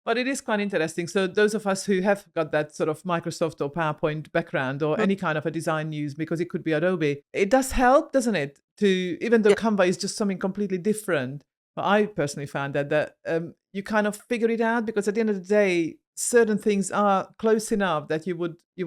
But it is quite interesting. So those of us who have got that sort of Microsoft or PowerPoint background or any kind of a design use, because it could be Adobe, it does help, doesn't it? To even though Yeah. Canva is just something completely different. But I personally found that you kind of figure it out, because at the end of the day, certain things are close enough that you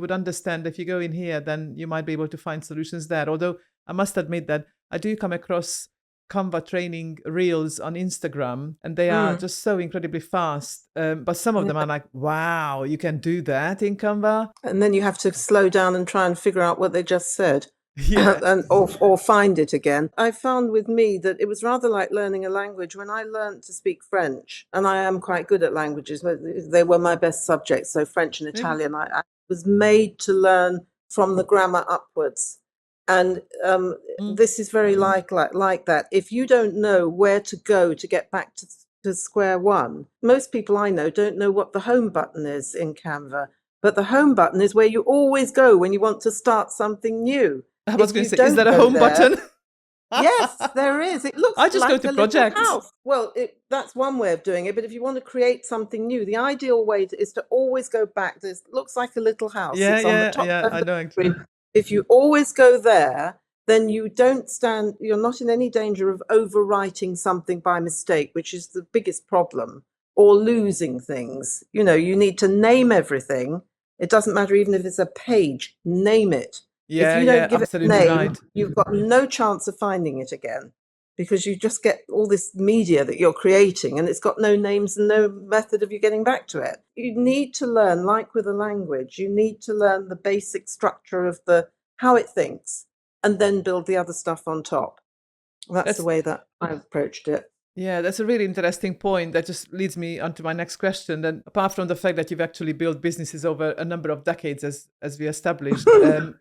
would understand. If you go in here, then you might be able to find solutions there. Although I must admit that I do come across Canva training reels on Instagram, and they are Mm. just so incredibly fast. But some of them Yeah. are like, wow, you can do that in Canva. And then you have to slow down and try and figure out what they just said. Yeah. And or find it again. I found with me that it was rather like learning a language. When I learned to speak French, and I am quite good at languages, but they were my best subjects, so French and Yeah. Italian, I was made to learn from the grammar upwards. And Mm. this is very like that. If you don't know where to go to get back to square one, most people I know don't know what the home button is in Canva. But the home button is where you always go when you want to start something new. I was If going you to say, is don't that a go home there, button? yes, there is. It looks I just go like to a little projects. house. Well, that's one way of doing it. But if you want to create something new, the ideal way is to always go back. This looks like a little house. Yeah, It's on the yeah, top yeah. left I of know the actually. screen. If you always go there, then you're not in any danger of overwriting something by mistake, which is the biggest problem, or losing things. You need to name everything. It doesn't matter even if it's a page, name it. If Yeah, you yeah, don't give it a absolutely name, right. you've got no chance of finding it again, because you just get all this media that you're creating and it's got no names and no method of you getting back to it. You need to learn, like with a language, you need to learn the basic structure of how it thinks, and then build the other stuff on top. That's the That's way that I've approached it. Yeah, that's a really interesting point. That just leads me on to my next question. Then, apart from the fact that you've actually built businesses over a number of decades, as we established,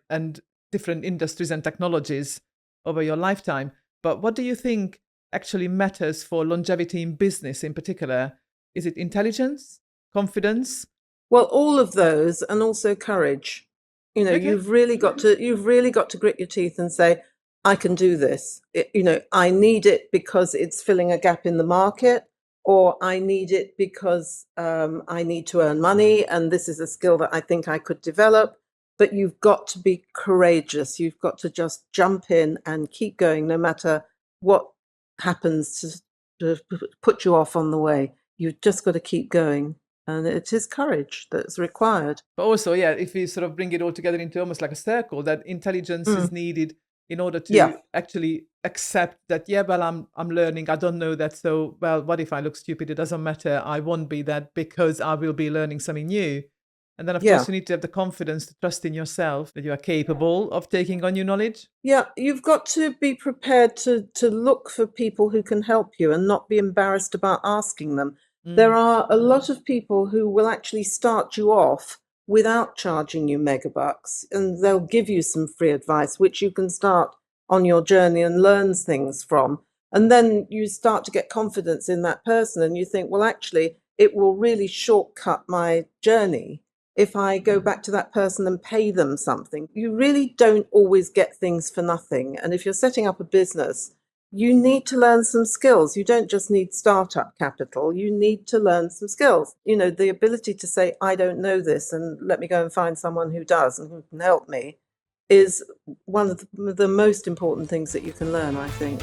and different industries and technologies over your lifetime, but what do you think actually matters for longevity in business in particular? Is it intelligence, confidence? Well, all of those, and also courage. Okay. You've really got to grit your teeth and say, I can do this. I need it because it's filling a gap in the market, or I need it because I need to earn money, and this is a skill that I think I could develop. But you've got to be courageous. You've got to just jump in and keep going, no matter what happens to put you off on the way. You've just got to keep going. And it is courage that's required. But also, yeah, if we sort of bring it all together into almost like a circle, that intelligence is Mm. needed in order to Yeah, actually accept that, yeah, well, I'm learning, I don't know that, so well, what if I look stupid? It doesn't matter. I won't be that, because I will be learning something new. And then of yeah, course you need to have the confidence to trust in yourself that you are capable of taking on new knowledge. yeah. You've got to be prepared to look for people who can help you and not be embarrassed about asking them. There Mm. are a lot of people who will actually start you off without charging you megabucks, and they'll give you some free advice, which you can start on your journey and learn things from. And then you start to get confidence in that person, and you think, well, actually, it will really shortcut my journey if I go back to that person and pay them something. You really don't always get things for nothing. And if you're setting up a business, you need to learn some skills. You don't just need startup capital, you need to learn some skills. The ability to say, I don't know this, and let me go and find someone who does and who can help me, is one of the most important things that you can learn, I think.